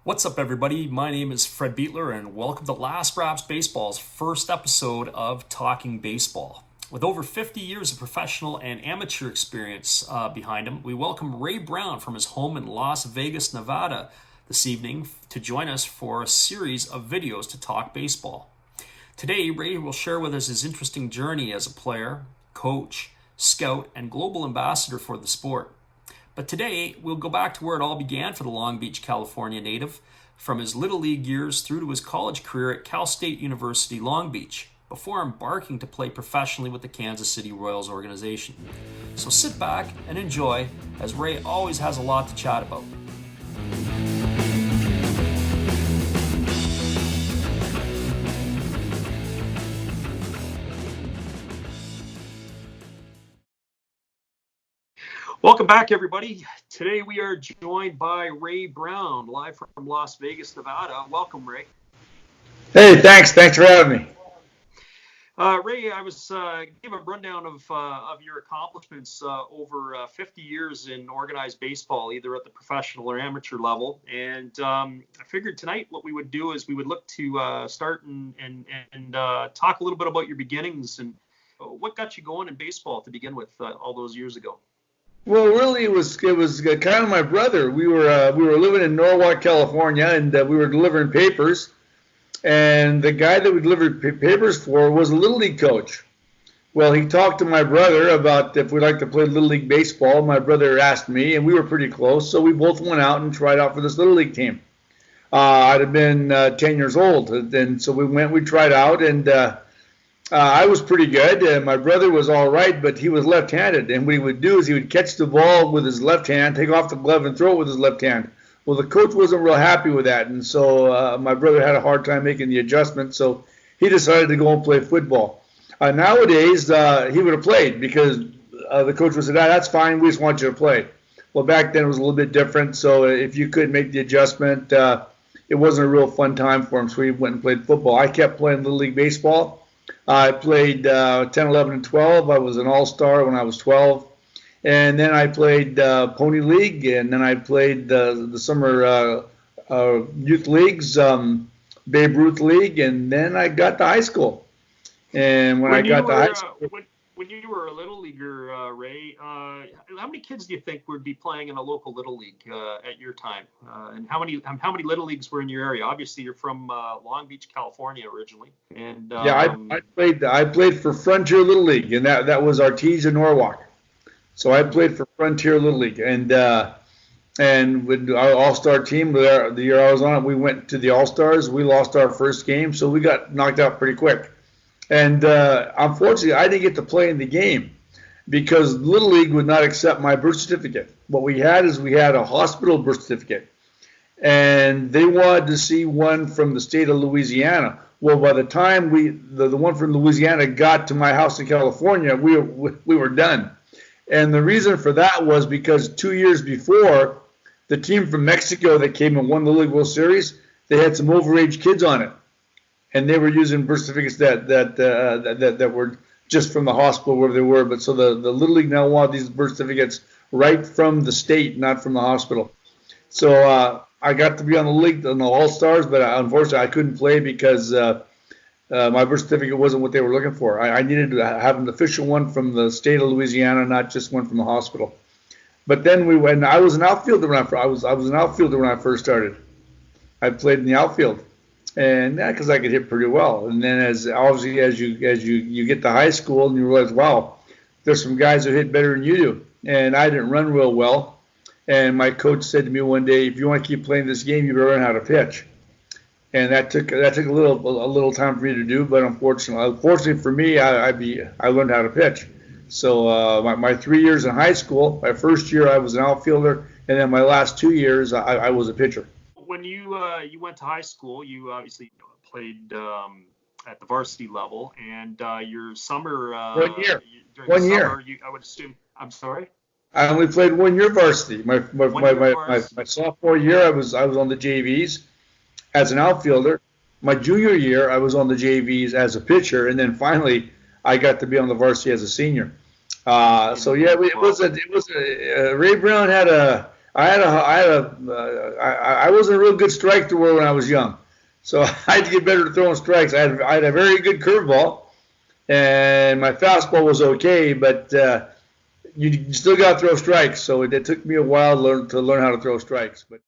What's up, everybody? My name is Fred Beetler, and welcome to Last Raps Baseball's first episode of Talking Baseball. With over 50 years of professional and amateur experience behind him, we welcome Ray Brown from his home in Las Vegas, Nevada, this evening to join us for a series of videos to talk baseball. Today, Ray will share with us his interesting journey as a player, coach, scout, and global ambassador for the sport. But today, we'll go back to where it all began for the Long Beach, California native, from his Little League years through to his college career at Cal State University, Long Beach, before embarking to play professionally with the Kansas City Royals organization. So sit back and enjoy, as Ray always has a lot to chat about. Welcome back, everybody. Today we are joined by Ray Brown, live from Las Vegas, Nevada. Welcome, Ray. Hey, thanks for having me. Ray, I was give a rundown of your accomplishments over 50 years in organized baseball, either at the professional or amateur level. And I figured tonight what we would do is we would look to start and talk a little bit about your beginnings and what got you going in baseball to begin with all those years ago. Well, really, it was kind of my brother. We were living in Norwalk, California, and we were delivering papers. And the guy that we delivered papers for was a Little League coach. Well, he talked to my brother about if we'd like to play Little League baseball. My brother asked me, and we were pretty close, so we both went out and tried out for this Little League team. I'd have been 10 years old, and so we tried out, and I was pretty good. My brother was all right, but he was left-handed, and what he would do is he would catch the ball with his left hand, take off the glove, and throw it with his left hand. Well, the coach wasn't real happy with that, and so my brother had a hard time making the adjustment, so he decided to go and play football. Nowadays, he would have played because the coach would say, that's fine, we just want you to play. Well, back then it was a little bit different, so if you couldn't make the adjustment, it wasn't a real fun time for him, so he went and played football. I kept playing Little League baseball. I played 10, 11, and 12. I was an all-star when I was 12. And then I played Pony League, and then I played the summer youth leagues, Babe Ruth League, and then I got to high school. And when high school, when you were a Little Leaguer, Ray, how many kids do you think would be playing in a local Little League at your time? And how many Little Leagues were in your area? Obviously, you're from Long Beach, California, originally. And yeah, I played for Frontier Little League, and that was Artesia Norwalk. So I played for Frontier Little League, and with our all-star team, the year I was on it, we went to the All-Stars. We lost our first game, so we got knocked out pretty quick. And unfortunately, I didn't get to play in the game because Little League would not accept my birth certificate. What we had a hospital birth certificate, and they wanted to see one from the state of Louisiana. Well, by the time the one from Louisiana got to my house in California, we were done. And the reason for that was because 2 years before, the team from Mexico that came and won the League World Series, they had some overage kids on it, and they were using birth certificates that were just from the hospital where they were. But so the Little League now wanted these birth certificates right from the state, not from the hospital. So I got to be on the league, on the All Stars, but unfortunately I couldn't play because my birth certificate wasn't what they were looking for. I needed to have an official one from the state of Louisiana, not just one from the hospital. But then I was an outfielder when I was an outfielder when I first started. I played in the outfield, and because I could hit pretty well. And then as you get to high school and you realize, wow, there's some guys who hit better than you do. And I didn't run real well. And my coach said to me one day, if you want to keep playing this game, you better learn how to pitch. And that took a little time for me to do, but unfortunately for me, I learned how to pitch. So my 3 years in high school, my first year I was an outfielder, and then my last 2 years I was a pitcher. When you went to high school, you obviously played at the varsity level, and your summer 1 year. Summer, I would assume. I'm sorry. I only played 1 year varsity. My sophomore year I was on the JVs as an outfielder. My junior year, I was on the JVs as a pitcher, and then finally, I got to be on the varsity as a senior. So yeah, Ray Brown had a I wasn't a real good strike thrower when I was young, so I had to get better at throwing strikes. I had a very good curveball, and my fastball was okay, but you still got to throw strikes. So it took me a while to learn how to throw strikes, but.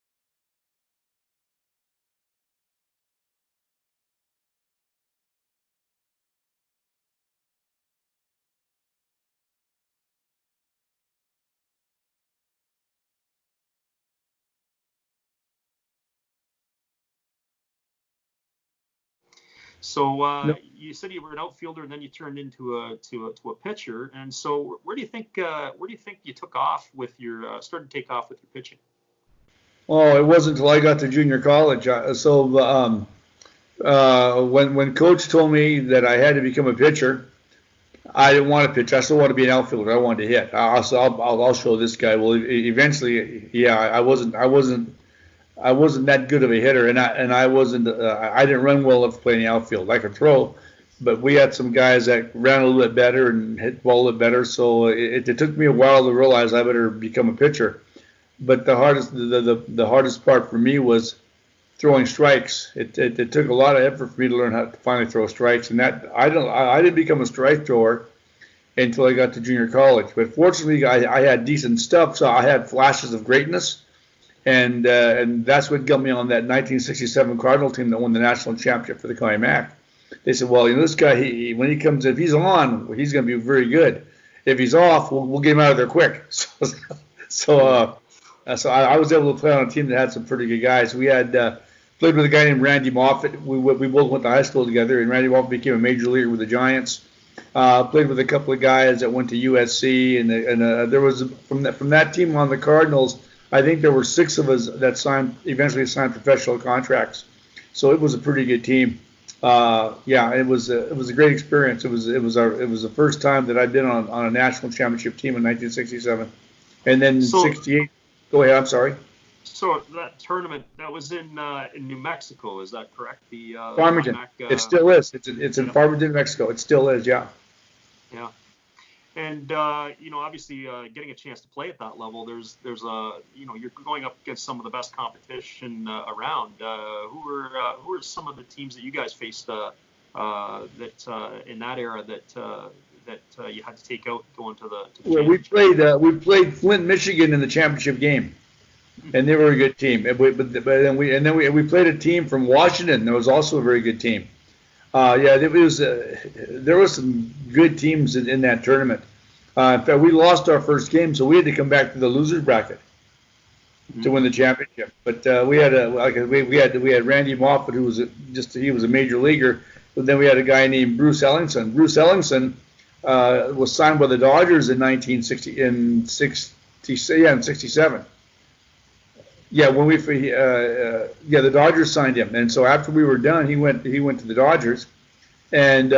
So No. you said you were an outfielder, and then you turned into a pitcher. And so where do you think you took off with your started to take off with your pitching? Oh, it wasn't until I got to junior college. When coach told me that I had to become a pitcher, I didn't want to pitch. I still want to be an outfielder. I wanted to hit. I'll show this guy. Well, eventually, yeah, I wasn't that good of a hitter, and I wasn't. I didn't run well enough to play in the outfield. I could throw, but we had some guys that ran a little bit better and hit the ball a little bit better. So it took me a while to realize I better become a pitcher. But the hardest part for me was throwing strikes. It took a lot of effort for me to learn how to finally throw strikes, and that I didn't become a strike thrower until I got to junior college. But fortunately, I had decent stuff, so I had flashes of greatness, and that's what got me on that 1967 Cardinal team that won the national championship for the County Mac. They said, well, this guy, when he comes, if he's on, he's going to be very good. If he's off, we'll get him out of there quick. So I was able to play on a team that had some pretty good guys. We had played with a guy named Randy Moffett. We both went to high school together, and Randy Moffett became a major leaguer with the Giants. Played with a couple of guys that went to USC, and there was from that team on the Cardinals. I think there were 6 of us that eventually signed professional contracts. So it was a pretty good team. It was a great experience. It was the first time that I'd been on a national championship team in 1967, and then in '68. Go ahead. I'm sorry. So that tournament that was in New Mexico, is that correct? The Farmington. It still is. It's in Farmington, Mexico. It still is. Yeah. Yeah. And obviously, getting a chance to play at that level, there's you're going up against some of the best competition around. Who are some of the teams that you guys faced that in that era that you had to take out going to the well, we played Flint, Michigan in the championship game, and they were a good team. But then we played a team from Washington that was also a very good team. There was some good teams in that tournament. In fact, we lost our first game, so we had to come back to the losers bracket to win the championship. But we had Randy Moffett, who was he was a major leaguer. But then we had a guy named Bruce Ellingson. Bruce Ellingson was signed by the Dodgers in 1967. Yeah, when the Dodgers signed him, and so after we were done, he went to the Dodgers, and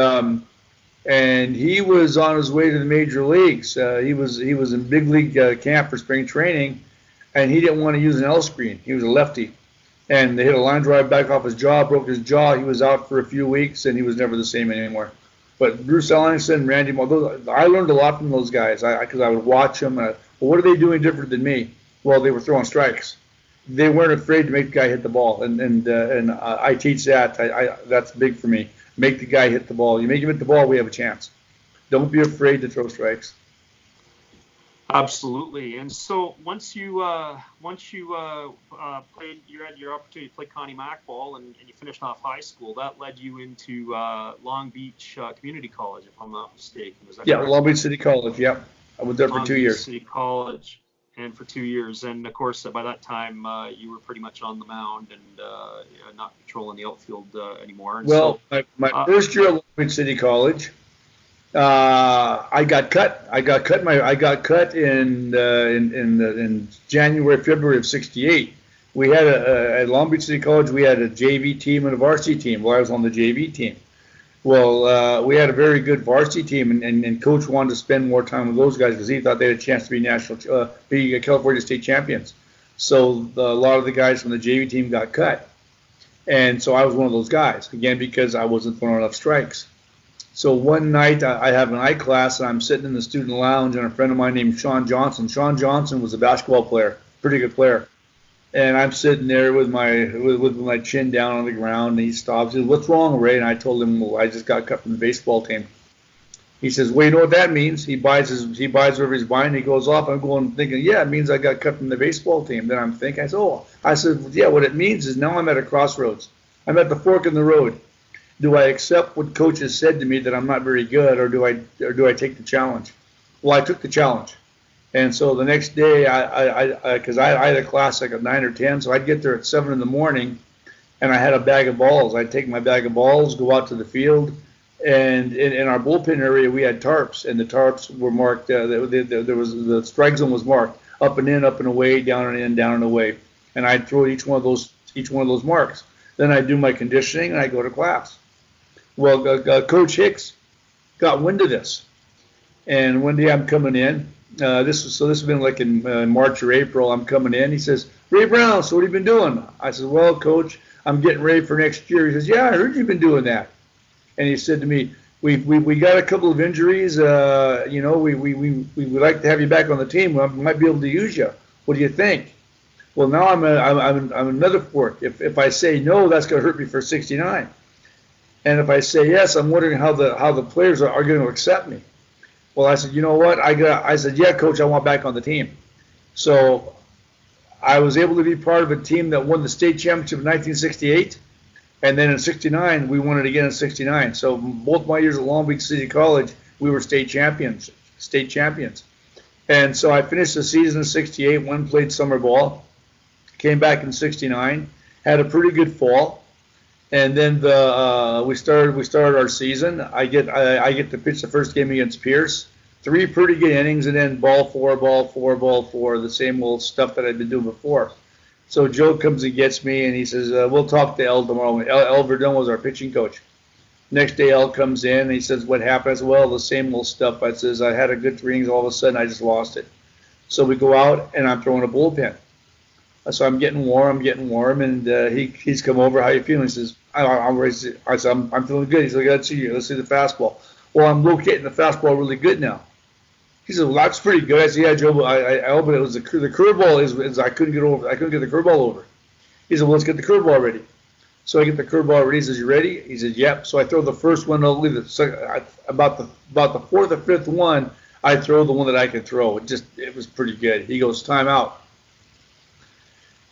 he was on his way to the major leagues. He was in big league camp for spring training, and he didn't want to use an L screen. He was a lefty, and they hit a line drive back off his jaw, broke his jaw. He was out for a few weeks, and he was never the same anymore. But Bruce Ellingson, Randy Moore, I learned a lot from those guys because I would watch them. Well, what are they doing different than me? Well, they were throwing strikes. They weren't afraid to make the guy hit the ball, and I teach that. That's big for me. Make the guy hit the ball. You make him hit the ball, we have a chance. Don't be afraid to throw strikes. Absolutely. And so once you played, you had your opportunity to play Connie Mac ball, and you finished off high school. That led you into Long Beach Community College, if I'm not mistaken. Is that correct? Long Beach City College. Yeah, I was there for 2 years. Long Beach City College, and for 2 years. And of course, by that time, you were pretty much on the mound and not patrolling the outfield anymore. And well, so, my first year at Long Beach City College. I got cut. I got cut in January, February of '68. We had at Long Beach City College. We had a JV team and a varsity team. Well, I was on the JV team. Well, we had a very good varsity team, and Coach wanted to spend more time with those guys because he thought they had a chance to be be California state champions. So a lot of the guys from the JV team got cut, and so I was one of those guys again because I wasn't throwing enough strikes. So one night I have an art class, and I'm sitting in the student lounge, and a friend of mine named Sean Johnson. Sean Johnson was a basketball player pretty good player. And I'm sitting there with my chin down on the ground, and he stops. He says, "What's wrong, Ray?" And I told him, "Well, I just got cut from the baseball team." He says, "Well, you know what that means?" He buys whatever he's buying. He goes off. I'm going thinking, "Yeah, it means I got cut from the baseball team." Then I'm thinking, I said, "Yeah, what it means is now I'm at a crossroads. I'm at the fork in the road. Do I accept what coach has said to me that I'm not very good, or do I take the challenge?" Well, I took the challenge. And so the next day, because I had a class like at 9 or 10, so I'd get there at 7 in the morning, and I had a bag of balls. I'd take my bag of balls, go out to the field, and in our bullpen area, we had tarps, and the tarps were marked. There was the strike zone was marked up and in, up and away, down and in, down and away, and I'd throw each one of those marks. Then I'd do my conditioning, and I'd go to class. Well, Coach Hicks got wind of this, and one day I'm coming in. This has been like in March or April. I'm coming in. He says, "Ray Brown, so what have you been doing?" I said, "Well, Coach, I'm getting ready for next year." He says, "Yeah, I heard you've been doing that." And he said to me, "We got a couple of injuries. We would like to have you back on the team. We might be able to use you. What do you think?" Well, now I'm another fork. If I say no, that's going to hurt me for 69. And if I say yes, I'm wondering how the players are going to accept me. Well, I said, "You know what? I said, "Yeah, Coach, I want back on the team." So I was able to be part of a team that won the state championship in 1968, and then in '69 we won it again in '69. So both my years at Long Beach City College, we were state champions. And so I finished the season in '68. Played summer ball, came back in '69, had a pretty good fall. And then we started our season. I get to pitch the first game against Pierce. 3 pretty good innings, and then ball four, the same old stuff that I'd been doing before. So Joe comes and gets me, and he says, "We'll talk to El tomorrow." El Verdun was our pitching coach. Next day, El comes in, and he says, "What happened?" I said, "Well, the same old stuff." I says, "I had a good 3 innings, all of a sudden I just lost it." So we go out, and I'm throwing a bullpen. So I'm getting warm, and he's come over. "How you feeling?" He says, I said, I'm feeling good." He's like, "Let's see the fastball." Well, I'm locating the fastball really good now. He said, "Well, that's pretty good." I said, "Yeah, Joe, I opened it was the curveball is I couldn't get the curveball over." He said, "Well, let's get the curveball ready." So I get the curveball ready. He says, "You ready?" He said, "Yep." So I throw the first one. About the 4th or 5th one, I throw the one that I could throw. It was pretty good. He goes, "Time out."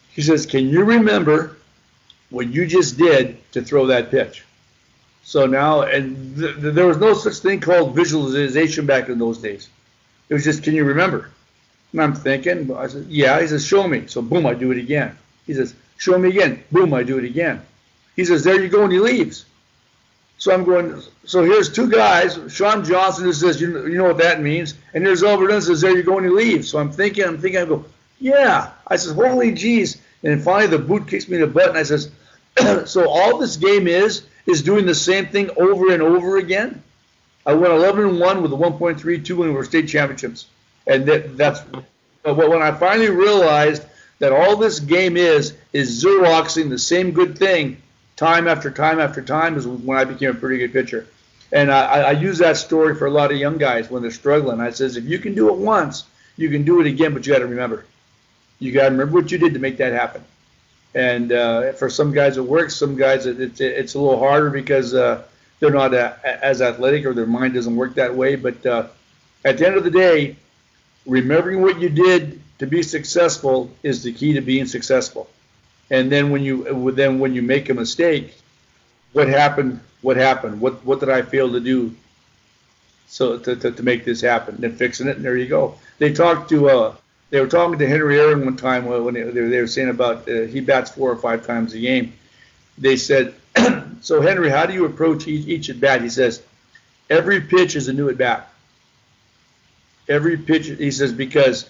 He says, "Can you remember what you just did to throw that pitch?" So now, and there was no such thing called visualization back in those days. It was just, "Can you remember?" And I'm thinking, I said, "Yeah." He says, "Show me." So boom, I do it again. He says, "Show me again." Boom, I do it again. He says, "There you go," and he leaves. So I'm going, so here's 2 guys, Sean Johnson who says, you know what that means, and here's Albert Dunn says, "There you go," and he leaves. So I'm thinking, I go, "Yeah." I says, "Holy geez." And finally the boot kicks me in the butt, and I says, "So all this game is doing the same thing over and over again?" I went 11-1 with a 1.32 when we were state championships. And that's when I finally realized that all this game is Xeroxing the same good thing time after time after time is when I became a pretty good pitcher. And I use that story for a lot of young guys when they're struggling. I says, if you can do it once, you can do it again, but you got to remember. You got to remember what you did to make that happen. And for some guys it works. Some guys it's a little harder because they're not as athletic or their mind doesn't work that way. But at the end of the day, remembering what you did to be successful is the key to being successful. And then when you make a mistake, what happened? What happened? What did I fail to do so to make this happen? And then fixing it, and there you go. They were talking to Henry Aaron one time when they were saying about he bats 4 or 5 times a game. They said, "So Henry, how do you approach each at bat?" He says, "Every pitch is a new at bat. Every pitch," he says, "because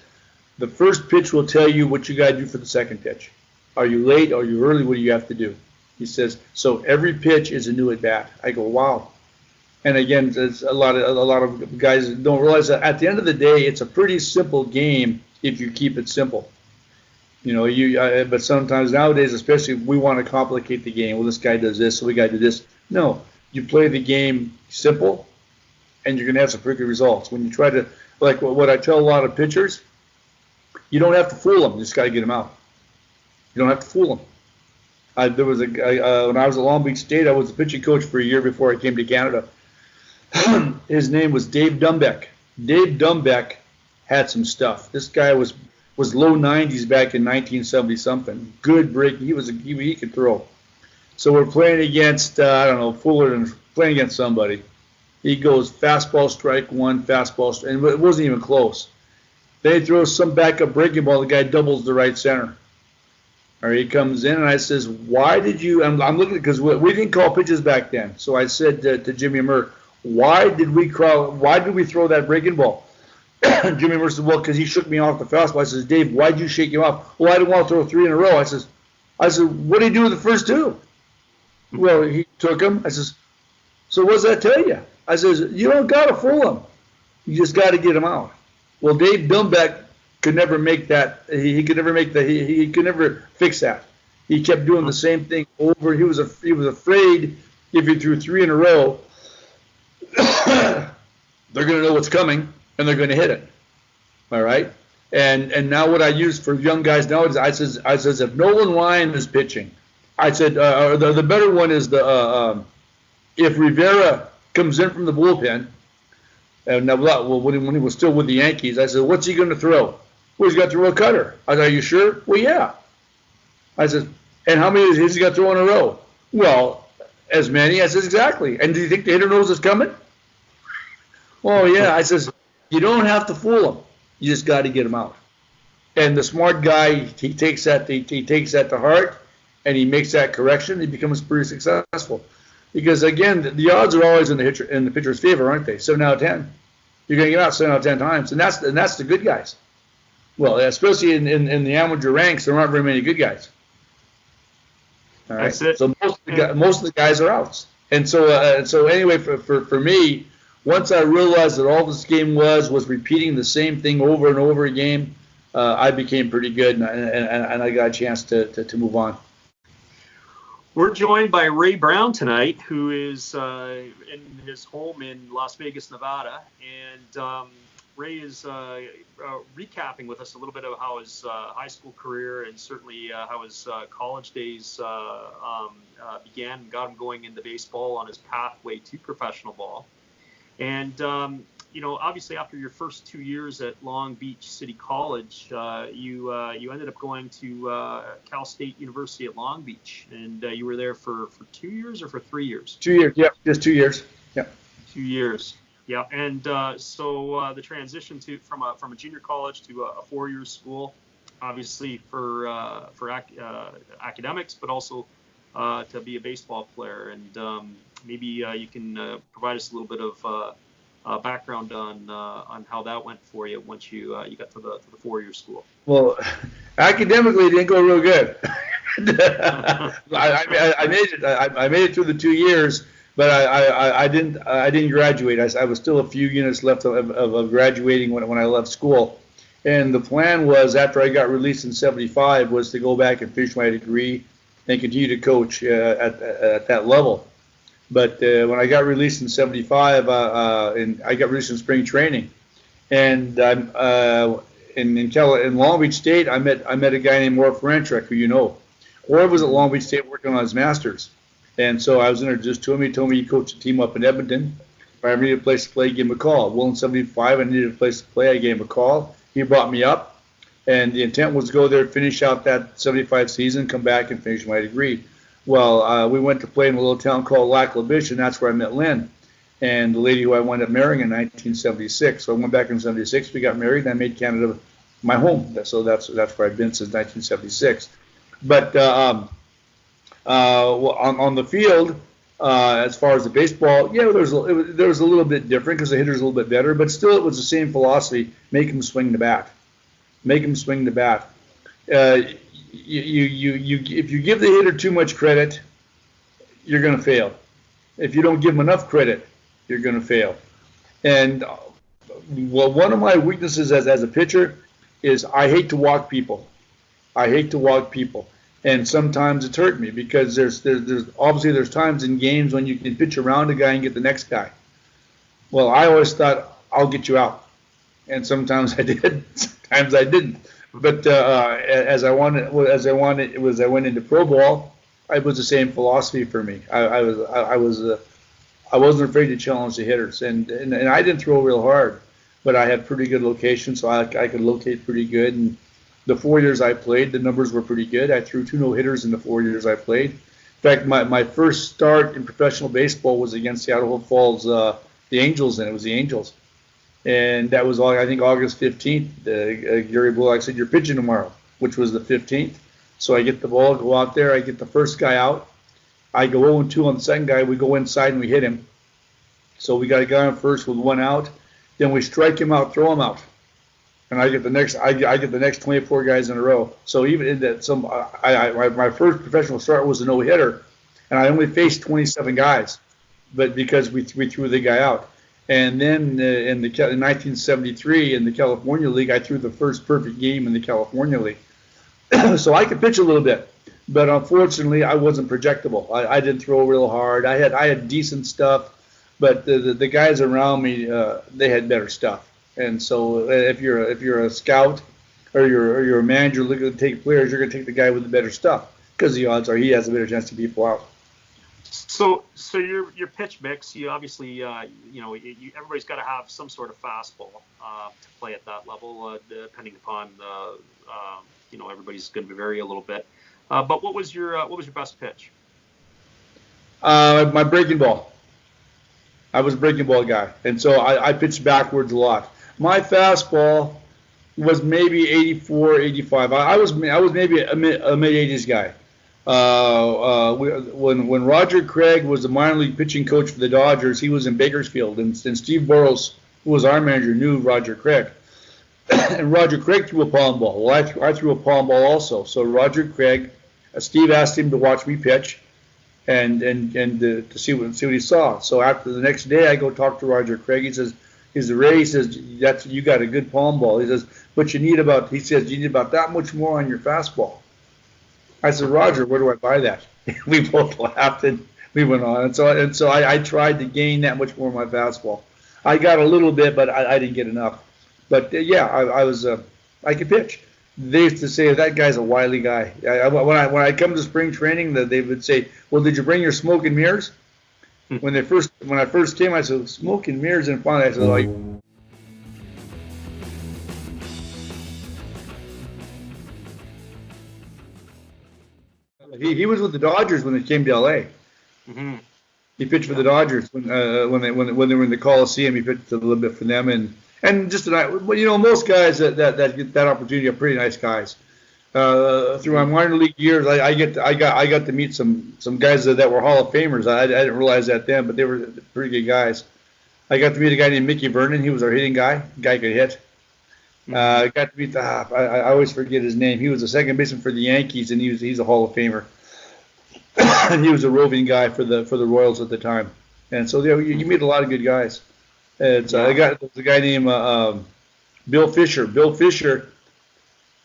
the first pitch will tell you what you got to do for the second pitch. Are you late? Are you early? What do you have to do?" He says, "So every pitch is a new at bat." I go, "Wow." And again, there's a lot of guys don't realize that at the end of the day, it's a pretty simple game if you keep it simple. But sometimes nowadays, especially, we want to complicate the game. Well, this guy does this, so we got to do this. No, you play the game simple, and you're going to have some pretty good results. When you try to, like what I tell a lot of pitchers, You don't have to fool them. You just got to get them out. You don't have to fool them. There was when I was at Long Beach State, I was the pitching coach for a year before I came to Canada. His name was Dave Dumbeck. Dave Dumbeck had some stuff. This guy was low 90s back in 1970 something. Good break. He could throw. So we're playing against Fullerton, playing against somebody. He goes fastball strike one, fastball, and it wasn't even close. Then he throws some backup breaking ball. The guy doubles the right center. Or he comes in, and I says, "Why did you?" I'm looking because we didn't call pitches back then. So I said to Jimmy Murr, "Why did we throw that breaking ball?" Jimmy Murr said, "Well, because he shook me off the fastball." I says, "Dave, why did you shake him off?" "Well, I didn't want to throw 3 in a row." I said, "What did he do with the first 2?" "Well, he took them." I says, "So what does that tell you?" I says, "You don't got to fool him. You just got to get him out." Well, Dave Dumbeck could never make that. He could never make that. He could never fix that. He kept doing the same thing over. He was afraid if he threw 3 in a row, they're going to know what's coming and they're going to hit it. All right. And now what I use for young guys now is I says if Nolan Ryan is pitching, I said the better one is if Rivera comes in from the bullpen. And when he was still with the Yankees, I said, "What's he going to throw?" "Well, he's got to throw a cutter." I said, "Are you sure?" "Well, yeah." I said, "And how many is he got to throw in a row?" "Well, as many." I said, "Exactly. And do you think the hitter knows it's coming?" "Oh, yeah." I says, "You don't have to fool him. You just got to get him out." And the smart guy, he takes that to heart, and he makes that correction. He becomes pretty successful. Because again, the odds are always in the pitcher's favor, aren't they? 7 out of 10. You're going to get out 7 out of 10 times, and that's the good guys. Well, especially in the amateur ranks, there aren't very many good guys. All right. That's it. So most of the guys are outs. And so anyway, for me, once I realized that all this game was repeating the same thing over and over again, I became pretty good, and I got a chance to move on. We're joined by Ray Brown tonight, who is in his home in Las Vegas, Nevada. And Ray is recapping with us a little bit of how his high school career and certainly how his college days began and got him going into baseball on his pathway to professional ball. And obviously after your first 2 years at Long Beach City College, you ended up going to Cal State University at Long Beach, and you were there for 2 years or for 3 years? 2 years, yeah, just 2 years, yeah. 2 years, yeah. And so the transition from a junior college to a 4-year school, obviously for academics, but also to be a baseball player. And maybe you can provide us a little bit of background on how that went for you once you got to the 4-year school. Well, academically, it didn't go real good. I made it through the 2 years, but I didn't graduate. I was still a few units left of graduating when I left school. And the plan was, after I got released in '75, was to go back and finish my degree and continue to coach at that level. But when I got released in '75, and I got released in spring training, and in Long Beach State, I met a guy named Orv Frantrek, who you know. Orv was at Long Beach State working on his master's, and so I was introduced to him. He told me he coached a team up in Edmonton. If I ever needed a place to play, give him a call. Well, in '75, I needed a place to play. I gave him a call. He brought me up, and the intent was to go there, finish out that '75 season, come back and finish my degree. Well, we went to play in a little town called Lac La Biche, and that's where I met Lynn, and the lady who I wound up marrying in 1976. So I went back in '76. We got married, and I made Canada my home. So that's where I've been since 1976. But on the field, as far as the baseball, yeah, there was a little bit different because the hitter's a little bit better, but still it was the same philosophy: make him swing the bat, make him swing the bat. If you give the hitter too much credit, you're going to fail. If you don't give him enough credit, you're going to fail. And one of my weaknesses as a pitcher is I hate to walk people. And sometimes it's hurt me because there's obviously times in games when you can pitch around a guy and get the next guy. Well, I always thought I'll get you out, and sometimes I did, sometimes I didn't. But as I went into pro ball, it was the same philosophy for me. I wasn't afraid to challenge the hitters, and I didn't throw real hard, but I had pretty good location, so I could locate pretty good. And the 4 years I played, the numbers were pretty good. I threw 2 no-hitters in the 4 years I played. In fact, my first start in professional baseball was against Seattle Hope Falls, the Angels, and it was the Angels. And that was, I think, August 15th. Gary Bullock said, "You're pitching tomorrow," which was the 15th. So I get the ball, go out there, I get the first guy out. I go 0-2 on the second guy. We go inside and we hit him. So we got a guy on first with 1 out. Then we strike him out, throw him out, and I get the next 24 guys in a row. So even in that, my first professional start was a no-hitter, and I only faced 27 guys, but because we threw the guy out. And then in 1973 in the California League, I threw the first perfect game in the California League. So I could pitch a little bit, but unfortunately I wasn't projectable. I didn't throw real hard. I had decent stuff, but the guys around me, they had better stuff. And so if you're a scout or you're a manager looking to take players, you're going to take the guy with the better stuff, because the odds are he has a better chance to beat people out. So your pitch mix, you obviously everybody's got to have some sort of fastball to play at that level, depending upon everybody's going to vary a little bit. But what was your best pitch? My breaking ball. I was a breaking ball guy, and so I pitched backwards a lot. My fastball was maybe 84, 85. I was maybe a mid-80s guy. When Roger Craig was the minor league pitching coach for the Dodgers, he was in Bakersfield, and Steve Burrows, who was our manager, knew Roger Craig. And Roger Craig threw a palm ball. Well, I threw a palm ball also. So Roger Craig, Steve asked him to watch me pitch, and to see what he saw. So after the next day, I go talk to Roger Craig. He says, "Ray," he says, you got a good palm ball. He says, "But you need about that much more on your fastball." I said, "Roger, where do I buy that?" We both laughed and we went on. And so I tried to gain that much more on my fastball. I got a little bit, but I didn't get enough. But I could pitch. They used to say that guy's a wily guy. When I come to spring training, they would say, "Well, did you bring your smoke and mirrors?" When I first came, I said, "Smoke and mirrors," and finally I said, like. He was with the Dodgers when they came to L.A. Mm-hmm. He pitched for the Dodgers when they were in the Coliseum. He pitched a little bit for them, and just most guys that get that opportunity are pretty nice guys. Through my minor league years, I got to meet some guys that were Hall of Famers. I didn't realize that then, but they were pretty good guys. I got to meet a guy named Mickey Vernon. He was our hitting guy. Guy could hit. I got to meet I always forget his name. He was a second baseman for the Yankees, and he's a Hall of Famer. And he was a roving guy for the Royals at the time. And so you meet a lot of good guys. There's a guy named Bill Fisher. Bill Fisher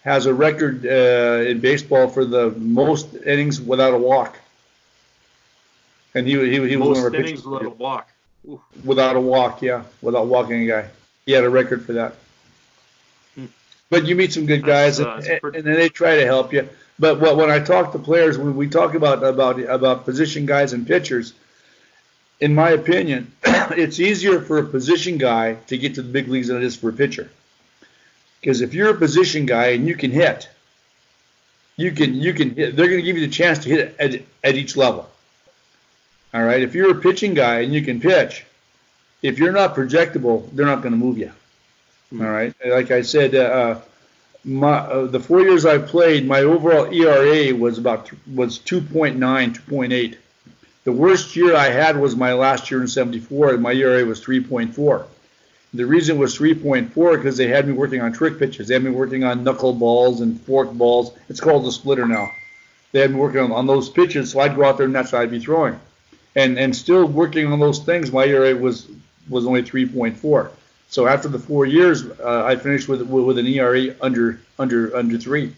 has a record in baseball for the most innings without a walk. And he was most one of our innings pitchers. without a walk. Ooh. Without a walk, yeah. Without walking a guy. He had a record for that. But you meet some good guys, and then they try to help you. But when I talk to players, when we talk about position guys and pitchers, in my opinion, it's easier for a position guy to get to the big leagues than it is for a pitcher. Because if you're a position guy and you can hit, you can hit. They're going to give you the chance to hit at each level. All right. If you're a pitching guy and you can pitch, if you're not projectable, they're not going to move you. All right. Like I said, the 4 years I played, my overall ERA was 2.9, 2.8. The worst year I had was my last year in '74, and my ERA was 3.4. The reason it was 3.4 because they had me working on trick pitches. They had me working on knuckle balls and fork balls. It's called the splitter now. They had me working on those pitches, so I'd go out there and that's what I'd be throwing. And still working on those things, my ERA was only 3.4. So after the 4 years, I finished with an ERA under 3,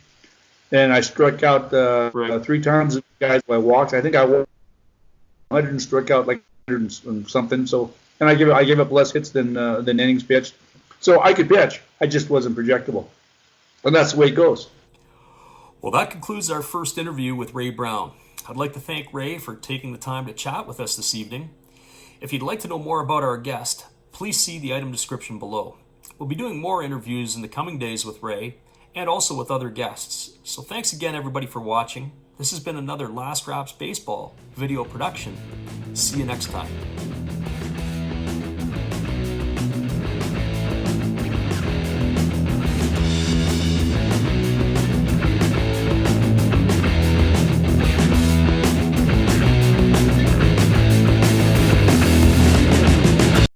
and I struck out 3 times guys by walks. I think I won 100 and struck out like 100 and something. So and I gave up less hits than innings pitched. So I could pitch. I just wasn't projectable. And that's the way it goes. Well, that concludes our first interview with Ray Brown. I'd like to thank Ray for taking the time to chat with us this evening. If you'd like to know more about our guest, please see the item description below. We'll be doing more interviews in the coming days with Ray and also with other guests. So thanks again, everybody, for watching. This has been another Last Raps Baseball video production. See you next time.